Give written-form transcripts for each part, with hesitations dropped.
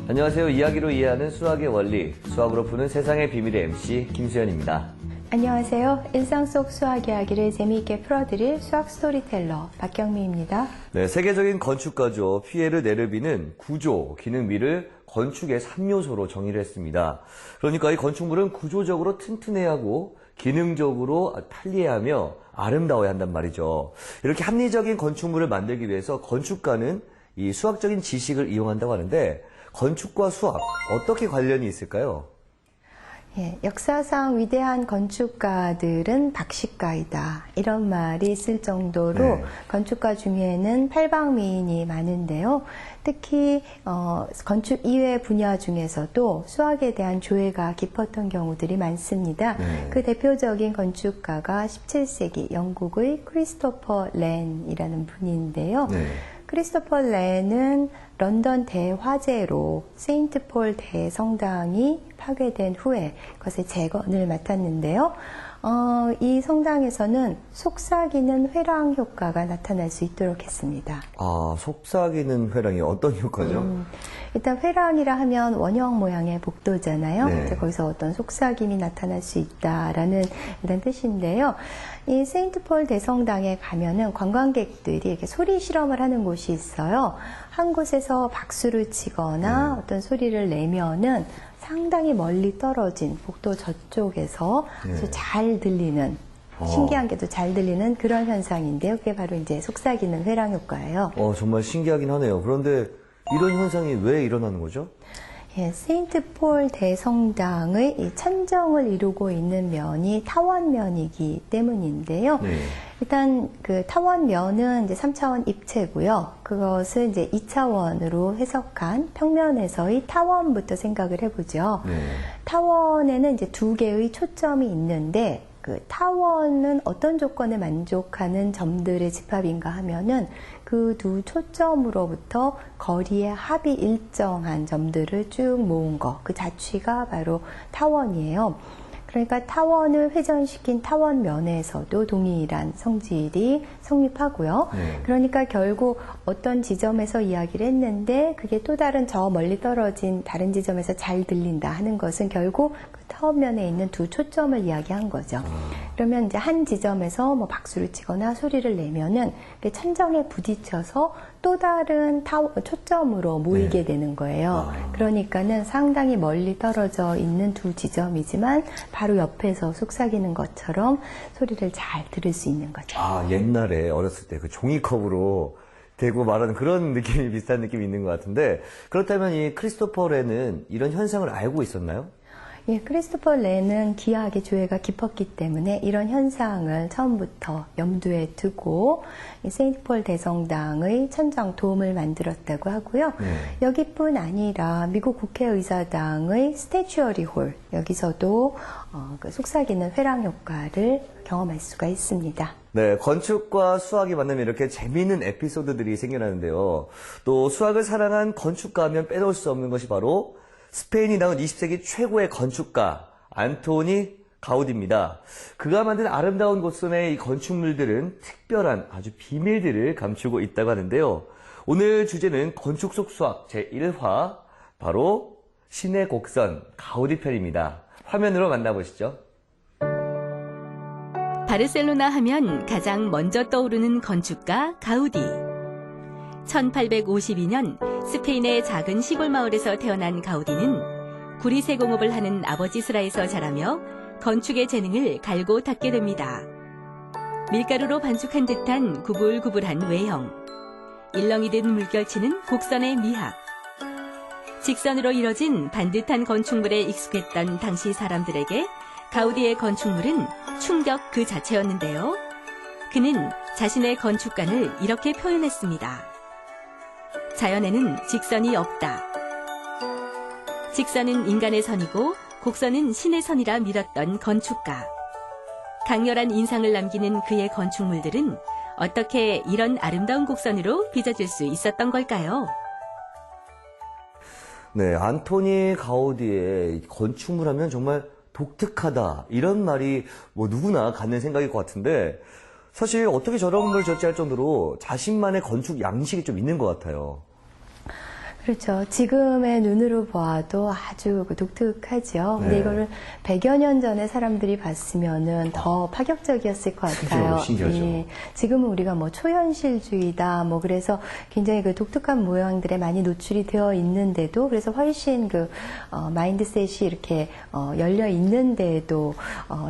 안녕하세요. 이야기로 이해하는 수학의 원리, 수학으로 푸는 세상의 비밀의 MC 김수현입니다. 안녕하세요. 일상 속 수학 이야기를 재미있게 풀어드릴 수학 스토리텔러 박경미입니다. 네, 세계적인 건축가죠. 피에르 네르비는 구조, 기능, 미를 건축의 3요소로 정의를 했습니다. 그러니까 이 건축물은 구조적으로 튼튼해야 하고 기능적으로 편리해야 하며 아름다워야 한단 말이죠. 이렇게 합리적인 건축물을 만들기 위해서 건축가는 이 수학적인 지식을 이용한다고 하는데 건축과 수학, 어떻게 관련이 있을까요? 역사상 위대한 건축가들은 박식가이다. 이런 말이 있을 정도로 건축가 중에는 팔방미인이 많은데요. 특히 건축 이외 분야 중에서도 수학에 대한 조예가 깊었던 경우들이 많습니다. 그 대표적인 건축가가 17세기 영국의 크리스토퍼 렌이라는 분인데요. 크리스토퍼 렌은 런던 대화재로 세인트 폴 대성당이 파괴된 후에 그것의 재건을 맡았는데요. 이 성당에서는 속삭이는 회랑 효과가 나타날 수 있도록 했습니다. 아, 속삭이는 회랑이 어떤 효과죠? 일단 회랑이라 하면 원형 모양의 복도잖아요. 네. 거기서 어떤 속삭임이 나타날 수 있다라는 이런 뜻인데요. 이 세인트 폴 대성당에 가면은 관광객들이 이렇게 소리 실험을 하는 곳이 있어요. 한 곳에서 박수를 치거나 어떤 소리를 내면은 상당히 멀리 떨어진 복도 저쪽에서 아주 잘 들리는, 신기한 게도 잘 들리는 그런 현상인데요. 그게 바로 이제 속삭이는 회랑 효과예요. 정말 신기하긴 하네요. 그런데 이런 현상이 왜 일어나는 거죠? 세인트 폴 대성당의 이 천정을 이루고 있는 면이 타원면이기 때문인데요. 일단 그 타원면은 이제 3차원 입체고요. 그것을 이제 2차원으로 해석한 평면에서의 타원부터 생각을 해보죠. 타원에는 이제 두 개의 초점이 있는데 그 타원은 어떤 조건에 만족하는 점들의 집합인가 하면은 그 두 초점으로부터 거리의 합이 일정한 점들을 쭉 모은 거, 그 자취가 바로 타원이에요. 그러니까 타원을 회전시킨 타원면에서도 동일한 성질이 성립하고요. 그러니까 결국 어떤 지점에서 이야기를 했는데 그게 또 다른 저 멀리 떨어진 다른 지점에서 잘 들린다 하는 것은 결국 그 타원면에 있는 두 초점을 이야기한 거죠. 그러면 이제 한 지점에서 뭐 박수를 치거나 소리를 내면은 천정에 부딪혀서 또 다른 초점으로 모이게 되는 거예요. 그러니까는 상당히 멀리 떨어져 있는 두 지점이지만 바로 옆에서 속삭이는 것처럼 소리를 잘 들을 수 있는 거죠. 아, 옛날에 어렸을 때 그 종이컵으로 대고 말하는 그런 느낌이 비슷한 느낌이 있는 것 같은데 그렇다면 이 크리스토퍼 렌은 이런 현상을 알고 있었나요? 크리스토퍼 렌은 기하학의 조예가 깊었기 때문에 이런 현상을 처음부터 염두에 두고 세인트 폴 대성당의 천정 도움을 만들었다고 하고요. 여기뿐 아니라 미국 국회의사당의 스태츄어리 홀, 여기서도 그 속삭이는 회랑 효과를 경험할 수가 있습니다. 네, 건축과 수학이 만나면 이렇게 재미있는 에피소드들이 생겨나는데요. 또 수학을 사랑한 건축가 하면 빼놓을 수 없는 것이 바로 스페인이 낳은 20세기 최고의 건축가 안토니 가우디입니다. 그가 만든 아름다운 곳선의 이 건축물들은 특별한 아주 비밀들을 감추고 있다고 하는데요. 오늘 주제는 건축 속 수학 제1화 바로 신의 곡선 가우디 편입니다. 화면으로 만나보시죠. 바르셀로나 하면 가장 먼저 떠오르는 건축가 가우디. 1852년 스페인의 작은 시골 마을에서 태어난 가우디는 구리세공업을 하는 아버지 슬하에서 자라며 건축의 재능을 갈고 닦게 됩니다. 밀가루로 반죽한 듯한 구불구불한 외형, 일렁이듯 물결치는 곡선의 미학, 직선으로 이뤄진 반듯한 건축물에 익숙했던 당시 사람들에게 가우디의 건축물은 충격 그 자체였는데요. 그는 자신의 건축관을 이렇게 표현했습니다. 자연에는 직선이 없다. 직선은 인간의 선이고 곡선은 신의 선이라 믿었던 건축가. 강렬한 인상을 남기는 그의 건축물들은 어떻게 이런 아름다운 곡선으로 빚어질 수 있었던 걸까요? 네, 안토니 가우디의 건축물 하면 정말 독특하다 이런 말이 뭐 누구나 갖는 생각일 것 같은데 사실 어떻게 저런 걸 지었지 할 정도로 자신만의 건축 양식이 좀 있는 것 같아요. 그렇죠. 지금의 눈으로 보아도 아주 독특하죠. 근데 네. 이거를 100여 년 전에 사람들이 봤으면은 더 파격적이었을 것 같아요. 신기하죠. 예. 지금은 우리가 뭐 초현실주의다, 뭐 그래서 굉장히 그 독특한 모양들에 많이 노출이 되어 있는데도 그래서 훨씬 그 마인드셋이 이렇게 열려 있는데도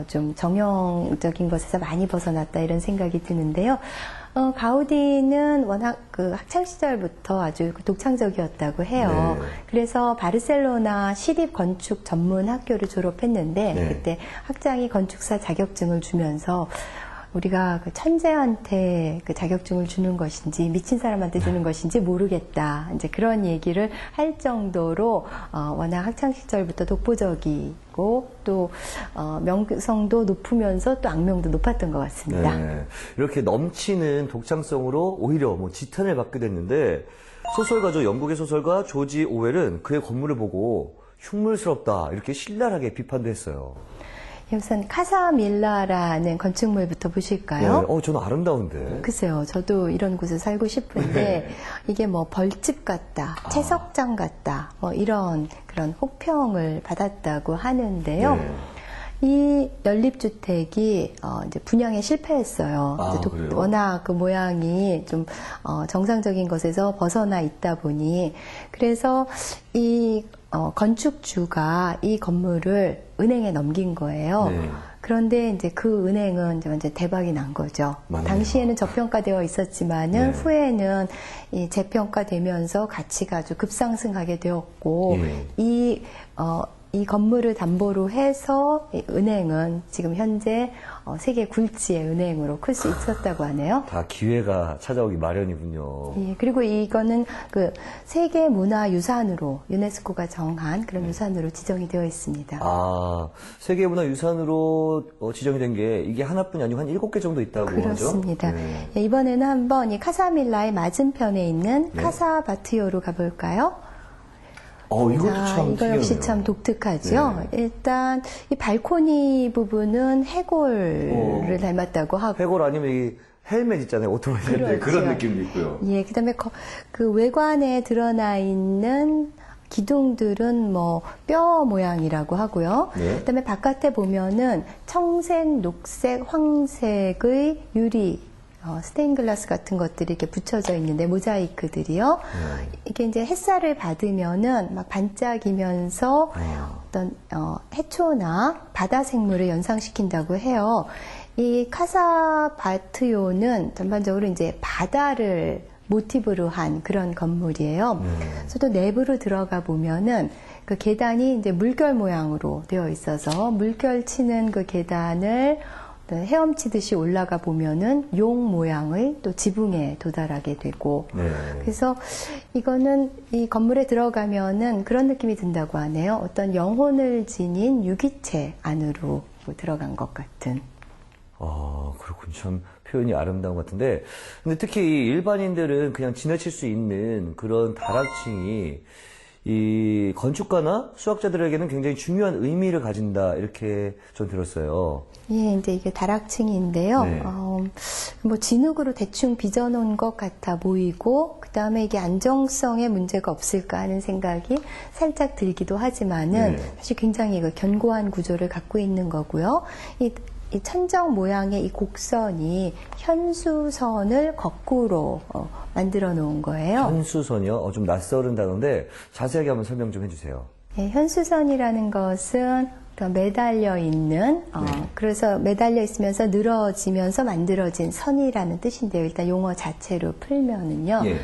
좀 정형적인 것에서 많이 벗어났다 이런 생각이 드는데요. 가우디는 워낙 그 학창 시절부터 아주 독창적이었다고 해요. 네. 그래서 바르셀로나 시립 건축 전문 학교를 졸업했는데 네. 그때 학장이 건축사 자격증을 주면서 우리가 그 천재한테 그 자격증을 주는 것인지 미친 사람한테 주는 것인지 모르겠다. 이제 그런 얘기를 할 정도로 워낙 학창 시절부터 독보적이고 또 명성도 높으면서 또 악명도 높았던 것 같습니다. 네. 이렇게 넘치는 독창성으로 오히려 뭐 지탄을 받게 됐는데 소설가죠. 영국의 소설가 조지 오웰은 그의 건물을 보고 흉물스럽다 이렇게 신랄하게 비판도 했어요. 우선 카사밀라라는 건축물부터 보실까요? 네. 저는 아름다운데. 글쎄요, 저도 이런 곳에 살고 싶은데 이게 뭐 벌집 같다, 채석장 같다, 뭐 이런 그런 혹평을 받았다고 하는데요. 네. 이 연립주택이 이제 분양에 실패했어요. 이제 그래요? 워낙 그 모양이 좀 정상적인 것에서 벗어나 있다 보니 그래서 이 건축주가 이 건물을 은행에 넘긴 거예요. 네. 그런데 이제 그 은행은 이제 완전 대박이 난 거죠. 맞네요. 당시에는 저평가되어 있었지만은 네. 후에는 이 재평가되면서 가치가 아주 급상승하게 되었고 이 건물을 담보로 해서 이 은행은 지금 현재 세계 굴지의 은행으로 클 수 있었다고 하네요. 다 기회가 찾아오기 마련이군요. 예, 그리고 이거는 그 세계 문화 유산으로 유네스코가 정한 그런 유산으로 지정이 되어 있습니다. 세계문화유산으로 지정이 된 게 이게 하나뿐이 아니고 한 7개 정도 있다고 그렇습니다. 하죠? 네. 예, 이번에는 한번 이 카사밀라의 맞은편에 있는 네. 카사바티오로 가볼까요? 이것도 자, 참 이거 역시 특이하네요. 참 독특하죠. 네. 일단 이 발코니 부분은 해골을 닮았다고 하고, 해골 아니면 이 헬멧 있잖아요. 오토바이 할 때 그렇죠. 그런 느낌도 있고요. 예, 그다음에 그 외관에 드러나 있는 기둥들은 뭐 뼈 모양이라고 하고요. 네. 그다음에 바깥에 보면은 청색, 녹색, 황색의 유리 스테인글라스 같은 것들이 이렇게 붙여져 있는데 모자이크들이요. 이게 이제 햇살을 받으면은 막 반짝이면서 어떤 해초나 바다 생물을 연상시킨다고 해요. 이 카사바티오는 전반적으로 이제 바다를 모티브로 한 그런 건물이에요. 그래서 또 내부로 들어가 보면은 그 계단이 이제 물결 모양으로 되어 있어서 물결 치는 그 계단을 헤엄치듯이 올라가 보면은 용 모양의 또 지붕에 도달하게 되고 네. 그래서 이거는 이 건물에 들어가면은 그런 느낌이 든다고 하네요. 어떤 영혼을 지닌 유기체 안으로 들어간 것 같은. 그렇군요. 참 표현이 아름다운 것 같은데, 근데 특히 이 일반인들은 그냥 지나칠 수 있는 그런 다락층이 이 건축가나 수학자들에게는 굉장히 중요한 의미를 가진다 이렇게 전 들었어요. 예, 이제 이게 다락층인데요. 네. 뭐 진흙으로 대충 빚어놓은 것 같아 보이고, 그 다음에 이게 안정성에 문제가 없을까 하는 생각이 살짝 들기도 하지만은 네. 사실 굉장히 그 견고한 구조를 갖고 있는 거고요. 이 천정 모양의 이 곡선이 현수선을 거꾸로 만들어 놓은 거예요. 현수선이요? 좀 낯설은 단어인데 자세하게 한번 설명 좀 해주세요. 예, 현수선이라는 것은 매달려 있는, 그래서 매달려 있으면서 늘어지면서 만들어진 선이라는 뜻인데요. 일단 용어 자체로 풀면은요. 예.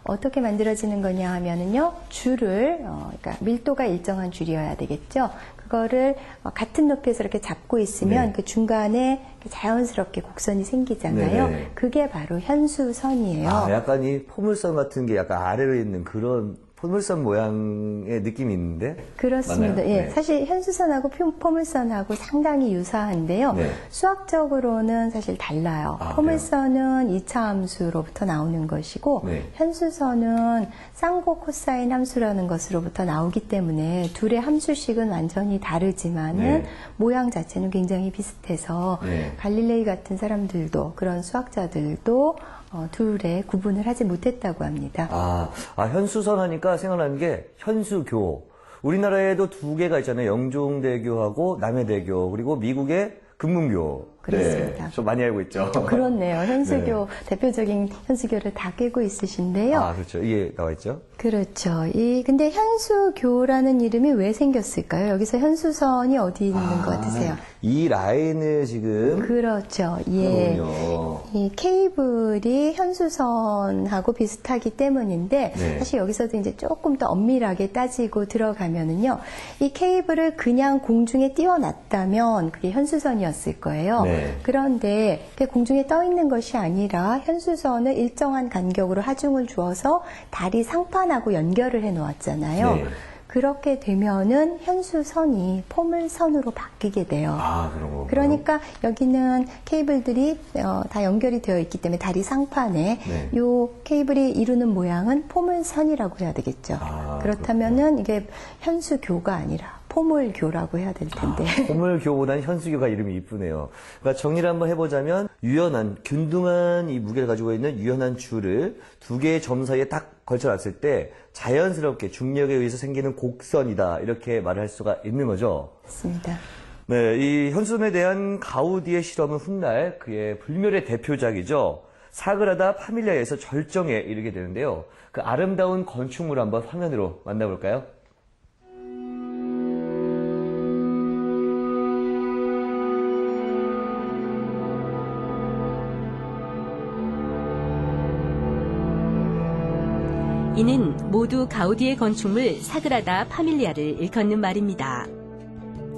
어떻게 만들어지는 거냐 하면은요, 줄을, 그러니까 밀도가 일정한 줄이어야 되겠죠. 그거를 같은 높이에서 이렇게 잡고 있으면 네. 그 중간에 자연스럽게 곡선이 생기잖아요. 네네. 그게 바로 현수선이에요. 약간 이 포물선 같은 게 약간 아래로 있는 그런 포물선 모양의 느낌이 있는데? 그렇습니다. 맞나요? 예, 네. 사실 현수선하고 포물선하고 상당히 유사한데요. 네. 수학적으로는 사실 달라요. 아, 포물선은 2차 함수로부터 나오는 것이고 네. 현수선은 쌍고 코사인 함수라는 것으로부터 나오기 때문에 둘의 함수식은 완전히 다르지만은 네. 모양 자체는 굉장히 비슷해서 네. 갈릴레이 같은 사람들도 그런 수학자들도 둘의 구분을 하지 못했다고 합니다. 현수선 하니까 생각나는 게 현수교. 우리나라에도 두 개가 있잖아요. 영종대교하고 남해대교, 그리고 미국의 금문교. 그렇습니다. 네, 좀 많이 알고 있죠. 그렇네요. 현수교, 대표적인 현수교를 다 깨고 있으신데요. 그렇죠. 이게 나와 있죠. 그렇죠. 근데 현수교라는 이름이 왜 생겼을까요? 여기서 현수선이 어디 있는 것 같으세요? 이 라인을 지금. 그렇죠. 예. 그렇군요. 이 케이블이 현수선하고 비슷하기 때문인데, 네. 사실 여기서도 이제 조금 더 엄밀하게 따지고 들어가면은요, 이 케이블을 그냥 공중에 띄워놨다면 그게 현수선이었을 거예요. 네. 그런데 그게 공중에 떠 있는 것이 아니라 현수선을 일정한 간격으로 하중을 주어서 다리 상판하고 연결을 해 놓았잖아요. 네. 그렇게 되면은 현수선이 포물선으로 바뀌게 돼요. 그런 거구나. 그러니까 여기는 케이블들이 다 연결이 되어 있기 때문에 다리 상판에 네. 요 케이블이 이루는 모양은 포물선이라고 해야 되겠죠. 그렇다면은 이게 현수교가 아니라 포물교라고 해야 될 텐데. 포물교보다는 현수교가 이름이 이쁘네요. 그러니까 정리를 한번 해보자면 유연한, 균등한 이 무게를 가지고 있는 유연한 줄을 두 개의 점 사이에 딱 걸쳐놨을 때 자연스럽게 중력에 의해서 생기는 곡선이다. 이렇게 말을 할 수가 있는 거죠. 맞습니다. 네, 이 현수선에 대한 가우디의 실험은 훗날 그의 불멸의 대표작이죠. 사그라다 파밀리아에서 절정에 이르게 되는데요. 그 아름다운 건축물을 한번 화면으로 만나볼까요? 이는 모두 가우디의 건축물 사그라다 파밀리아를 일컫는 말입니다.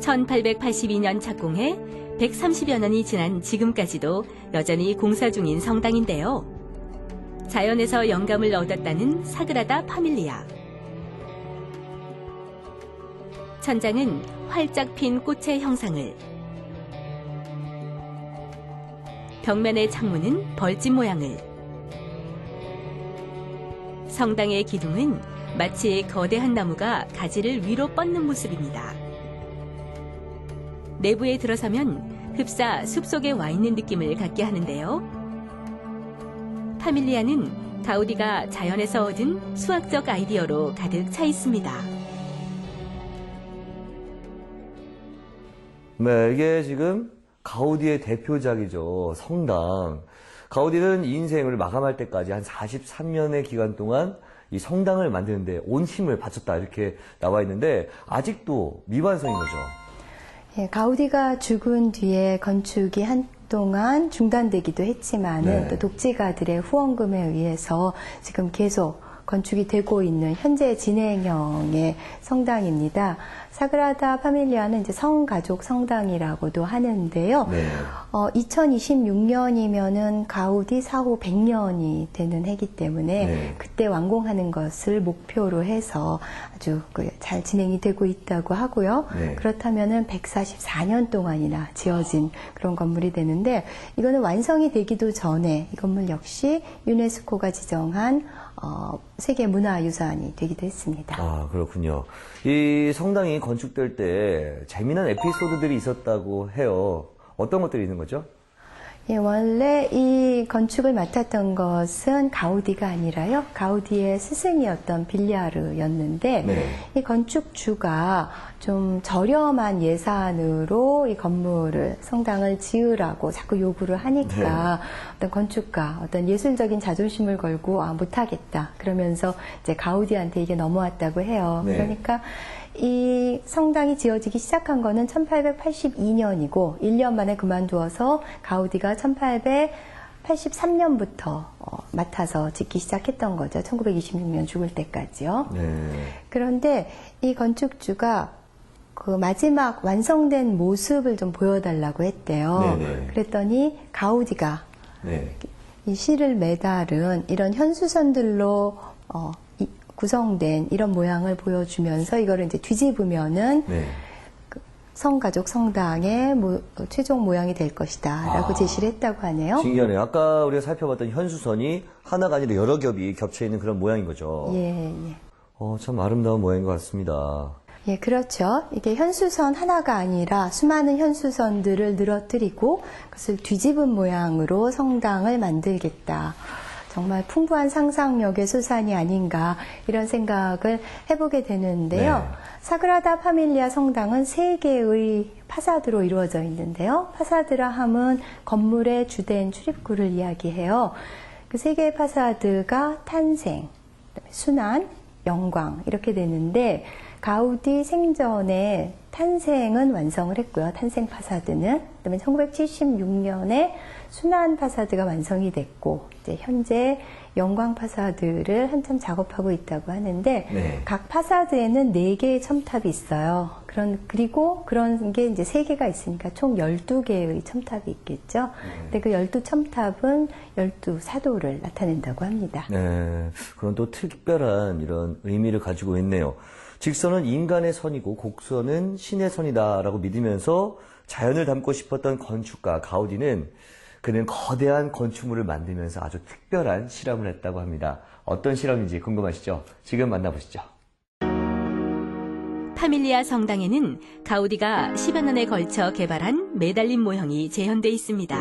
1882년 착공해 130여 년이 지난 지금까지도 여전히 공사 중인 성당인데요. 자연에서 영감을 얻었다는 사그라다 파밀리아. 천장은 활짝 핀 꽃의 형상을, 벽면의 창문은 벌집 모양을, 성당의 기둥은 마치 거대한 나무가 가지를 위로 뻗는 모습입니다. 내부에 들어서면 흡사 숲속에 와 있는 느낌을 갖게 하는데요. 파밀리아는 가우디가 자연에서 얻은 수학적 아이디어로 가득 차 있습니다. 네, 이게 지금 가우디의 대표작이죠. 성당. 가우디는 인생을 마감할 때까지 한 43년의 기간 동안 이 성당을 만드는데 온 힘을 바쳤다 이렇게 나와 있는데 아직도 미완성인 거죠. 예, 가우디가 죽은 뒤에 건축이 한동안 중단되기도 했지만은 네. 또 독재가들의 후원금에 의해서 지금 계속 건축이 되고 있는 현재 진행형의 성당입니다. 사그라다 파밀리아는 이제 성가족 성당이라고도 하는데요. 네. 2026년이면은 가우디 사후 100년이 되는 해기 때문에 네. 그때 완공하는 것을 목표로 해서 아주 잘 진행이 되고 있다고 하고요. 네. 그렇다면은 144년 동안이나 지어진 그런 건물이 되는데 이거는 완성이 되기도 전에 이 건물 역시 유네스코가 지정한 세계 문화유산이 되기도 했습니다. 그렇군요. 이 성당이 건축될 때 재미난 에피소드들이 있었다고 해요. 어떤 것들이 있는 거죠? 예, 원래 이 건축을 맡았던 것은 가우디가 아니라요. 가우디의 스승이었던 빌리아르였는데 네. 이 건축주가 좀 저렴한 예산으로 이 건물을 성당을 지으라고 자꾸 요구를 하니까 어떤 건축가, 어떤 예술적인 자존심을 걸고 못하겠다. 그러면서 이제 가우디한테 이게 넘어왔다고 해요. 네. 그러니까 이 성당이 지어지기 시작한 거는 1882년이고 1년 만에 그만두어서 가우디가 1883년부터 맡아서 짓기 시작했던 거죠. 1926년 죽을 때까지요. 네. 그런데 이 건축주가 그 마지막 완성된 모습을 좀 보여달라고 했대요. 네네. 그랬더니 가우디가 네. 이 실을 매달은 이런 현수선들로 구성된 이런 모양을 보여주면서 이거를 이제 뒤집으면은 네. 성가족 성당의 최종 모양이 될 것이다라고 제시를 했다고 하네요. 신기하네요. 아까 우리가 살펴봤던 현수선이 하나가 아니라 여러 겹이 겹쳐 있는 그런 모양인 거죠. 예, 예. 참 아름다운 모양인 것 같습니다. 예, 그렇죠. 이게 현수선 하나가 아니라 수많은 현수선들을 늘어뜨리고 그것을 뒤집은 모양으로 성당을 만들겠다. 정말 풍부한 상상력의 소산이 아닌가 이런 생각을 해보게 되는데요. 네. 사그라다 파밀리아 성당은 3개의 파사드로 이루어져 있는데요. 파사드라 함은 건물의 주된 출입구를 이야기해요. 그 3개의 파사드가 탄생, 순환, 영광 이렇게 되는데 가우디 생전에 탄생은 완성을 했고요. 탄생 파사드는. 그다음에 1976년에 순환 파사드가 완성이 됐고 이제 현재 영광 파사드를 한참 작업하고 있다고 하는데 네. 각 파사드에는 4개의 첨탑이 있어요. 그리고 그런 게 이제 3개가 있으니까 총 12개의 첨탑이 있겠죠. 근데 그 12첨탑은 12사도를 나타낸다고 합니다. 네, 그런 또 특별한 이런 의미를 가지고 있네요. 직선은 인간의 선이고 곡선은 신의 선이다라고 믿으면서 자연을 담고 싶었던 건축가 가우디는 그는 거대한 건축물을 만들면서 아주 특별한 실험을 했다고 합니다. 어떤 실험인지 궁금하시죠? 지금 만나보시죠. 파밀리아 성당에는 가우디가 10여 년에 걸쳐 개발한 매달림 모형이 재현돼 있습니다.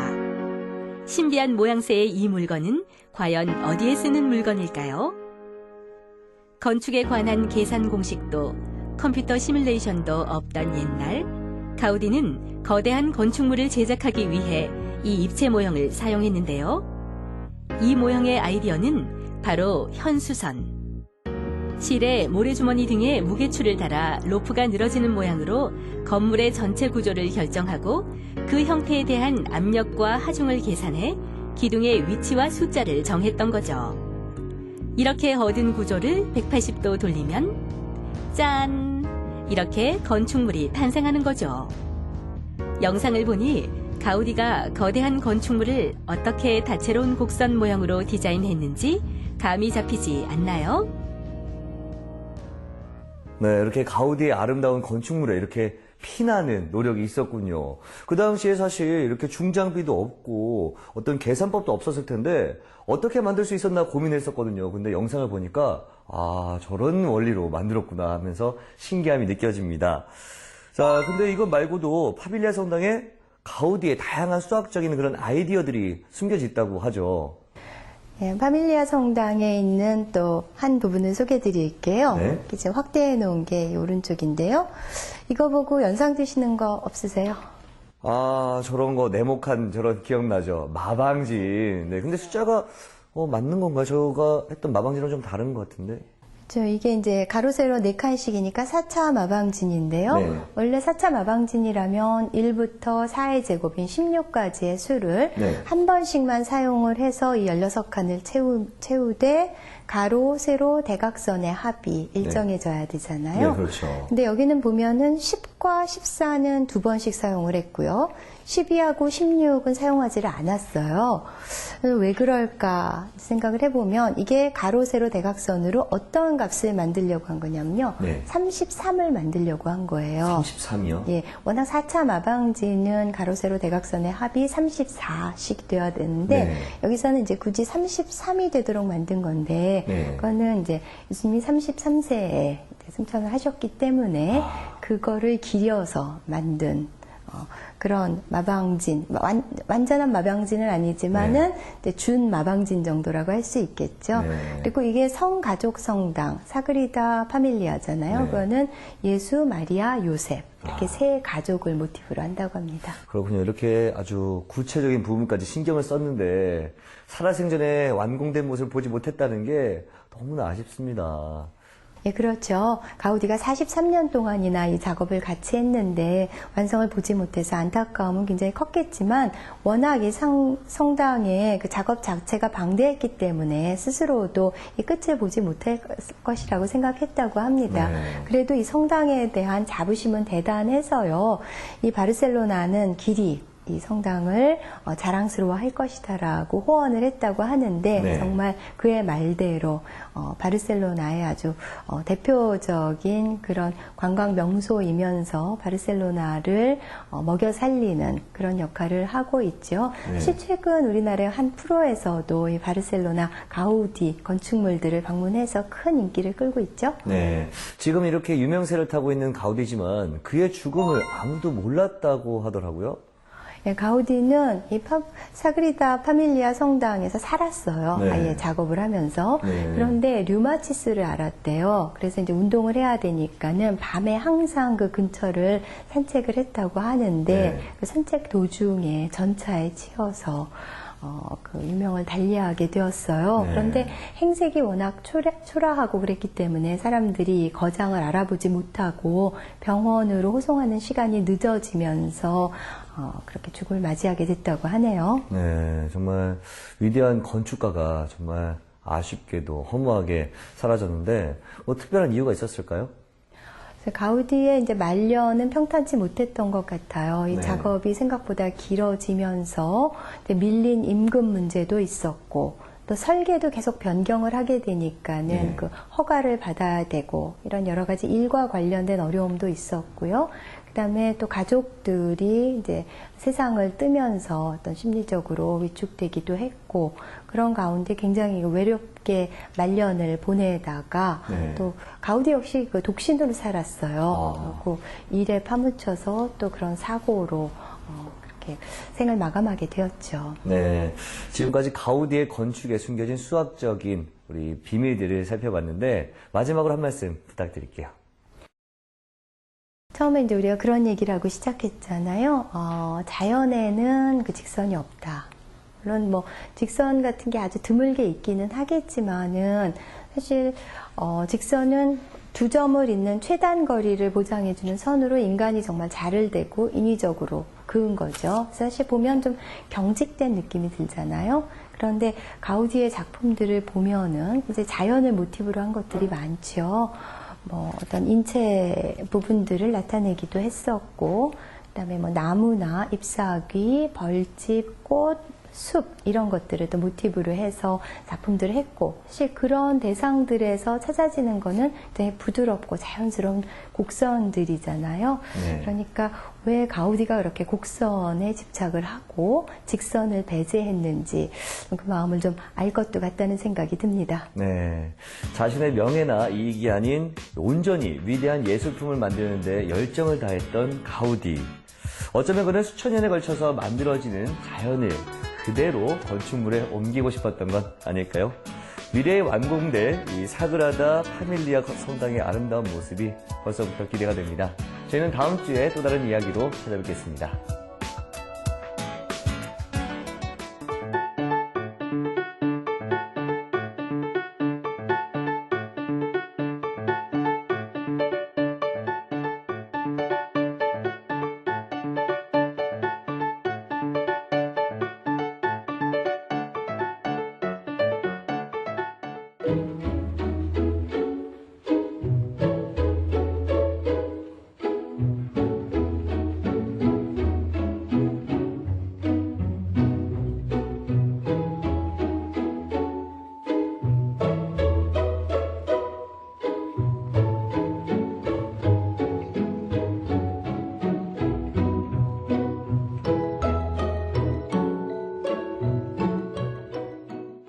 신비한 모양새의 이 물건은 과연 어디에 쓰는 물건일까요? 건축에 관한 계산 공식도 컴퓨터 시뮬레이션도 없던 옛날, 가우디는 거대한 건축물을 제작하기 위해 이 입체 모형을 사용했는데요. 이 모형의 아이디어는 바로 현수선. 실에 모래주머니 등의 무게추를 달아 로프가 늘어지는 모양으로 건물의 전체 구조를 결정하고 그 형태에 대한 압력과 하중을 계산해 기둥의 위치와 숫자를 정했던 거죠. 이렇게 얻은 구조를 180도 돌리면 짠! 이렇게 건축물이 탄생하는 거죠. 영상을 보니 가우디가 거대한 건축물을 어떻게 다채로운 곡선 모형으로 디자인했는지 감이 잡히지 않나요? 네, 이렇게 가우디의 아름다운 건축물에 이렇게 피나는 노력이 있었군요. 그 당시에 사실 이렇게 중장비도 없고 어떤 계산법도 없었을 텐데 어떻게 만들 수 있었나 고민했었거든요. 근데 영상을 보니까 아, 저런 원리로 만들었구나 하면서 신기함이 느껴집니다. 자, 근데 이것 말고도 파밀리아 성당에 가우디의 다양한 수학적인 그런 아이디어들이 숨겨져 있다고 하죠. 예, 파밀리아 성당에 있는 또 한 부분을 소개해 드릴게요. 네. 이제 확대해 놓은 게 오른쪽인데요. 이거 보고 연상 드시는 거 없으세요? 아, 저런 거 네모칸 저런 기억나죠? 마방진. 네, 근데 숫자가 맞는 건가요? 제가 했던 마방진은 좀 다른 것 같은데. 이게 이제 가로 세로 4칸씩이니까 4차 마방진인데요. 네. 원래 4차 마방진이라면 1부터 4의 제곱인 16까지의 수를 네. 한 번씩만 사용을 해서 이 16칸을 채우되 가로, 세로, 대각선의 합이 일정해져야 되잖아요. 네, 그렇죠. 근데 여기는 보면은 10과 14는 2번씩 사용을 했고요. 12하고 16은 사용하지를 않았어요. 왜 그럴까 생각을 해보면 이게 가로, 세로, 대각선으로 어떤 값을 만들려고 한 거냐면요. 네. 33을 만들려고 한 거예요. 33이요? 예, 워낙 4차 마방지는 가로, 세로, 대각선의 합이 34씩 되어야 되는데 네. 여기서는 이제 굳이 33이 되도록 만든 건데 네. 그거는 이제 예수님이 33세에 승천을 하셨기 때문에 그거를 기려서 만든 그런 마방진, 완전한 마방진은 아니지만은 준 마방진 정도라고 할 수 있겠죠. 네. 그리고 이게 성가족 성당, 사그리다 파밀리아잖아요. 네. 그거는 예수, 마리아, 요셉 이렇게 세 가족을 모티브로 한다고 합니다. 그렇군요. 이렇게 아주 구체적인 부분까지 신경을 썼는데 살아생전에 완공된 모습을 보지 못했다는 게 너무나 아쉽습니다. 예, 그렇죠. 가우디가 43년 동안이나 이 작업을 같이 했는데 완성을 보지 못해서 안타까움은 굉장히 컸겠지만 워낙 이 성당의 그 작업 자체가 방대했기 때문에 스스로도 이 끝을 보지 못할 것이라고 생각했다고 합니다. 네. 그래도 이 성당에 대한 자부심은 대단해서요. 이 바르셀로나는 길이 이 성당을 자랑스러워할 것이다라고 호언을 했다고 하는데 네. 정말 그의 말대로 바르셀로나의 아주 대표적인 그런 관광 명소이면서 바르셀로나를 먹여 살리는 그런 역할을 하고 있죠. 네. 사실 최근 우리나라의 한 프로에서도 이 바르셀로나 가우디 건축물들을 방문해서 큰 인기를 끌고 있죠. 네. 지금 이렇게 유명세를 타고 있는 가우디지만 그의 죽음을 아무도 몰랐다고 하더라고요. 예, 가우디는 이 사그리다 파밀리아 성당에서 살았어요. 네. 아예 작업을 하면서. 네. 그런데 류마티스를 앓았대요. 그래서 이제 운동을 해야 되니까는 밤에 항상 그 근처를 산책을 했다고 하는데 네. 그 산책 도중에 전차에 치여서 그 유명을 달리하게 되었어요. 네. 그런데 행색이 워낙 초라하고 그랬기 때문에 사람들이 거장을 알아보지 못하고 병원으로 호송하는 시간이 늦어지면서 그렇게 죽음을 맞이하게 됐다고 하네요. 네, 정말 위대한 건축가가 정말 아쉽게도 허무하게 사라졌는데 뭐 특별한 이유가 있었을까요? 가우디의 이제 말년은 평탄치 못했던 것 같아요. 이 네. 작업이 생각보다 길어지면서 밀린 임금 문제도 있었고 또 설계도 계속 변경을 하게 되니까는 네. 그 허가를 받아야 되고 이런 여러 가지 일과 관련된 어려움도 있었고요. 그다음에 또 가족들이 이제 세상을 뜨면서 어떤 심리적으로 위축되기도 했고 그런 가운데 굉장히 외롭게 말년을 보내다가 네. 또 가우디 역시 그 독신으로 살았어요. 그리고 일에 파묻혀서 또 그런 사고로 그렇게 생을 마감하게 되었죠. 네, 지금까지 가우디의 건축에 숨겨진 수학적인 우리 비밀들을 살펴봤는데 마지막으로 한 말씀 부탁드릴게요. 처음에 이제 우리가 그런 얘기를 하고 시작했잖아요. 자연에는 그 직선이 없다. 물론 뭐 직선 같은 게 아주 드물게 있기는 하겠지만은 사실 직선은 두 점을 잇는 최단 거리를 보장해주는 선으로 인간이 정말 자를 대고 인위적으로 그은 거죠. 사실 보면 좀 경직된 느낌이 들잖아요. 그런데 가우디의 작품들을 보면은 이제 자연을 모티브로 한 것들이 많죠. 뭐 어떤 인체 부분들을 나타내기도 했었고, 그다음에 뭐 나무나 잎사귀, 벌집, 꽃, 숲 이런 것들을 또 모티브로 해서 작품들을 했고, 사실 그런 대상들에서 찾아지는 거는 되게 부드럽고 자연스러운 곡선들이잖아요. 네. 그러니까 왜 가우디가 그렇게 곡선에 집착을 하고 직선을 배제했는지 그 마음을 좀 알 것도 같다는 생각이 듭니다. 네, 자신의 명예나 이익이 아닌 온전히 위대한 예술품을 만드는 데 열정을 다했던 가우디. 어쩌면 그는 수천 년에 걸쳐서 만들어지는 자연을 그대로 건축물에 옮기고 싶었던 건 아닐까요? 미래에 완공될 이 사그라다 파밀리아 성당의 아름다운 모습이 벌써부터 기대가 됩니다. 저희는 다음 주에 또 다른 이야기로 찾아뵙겠습니다.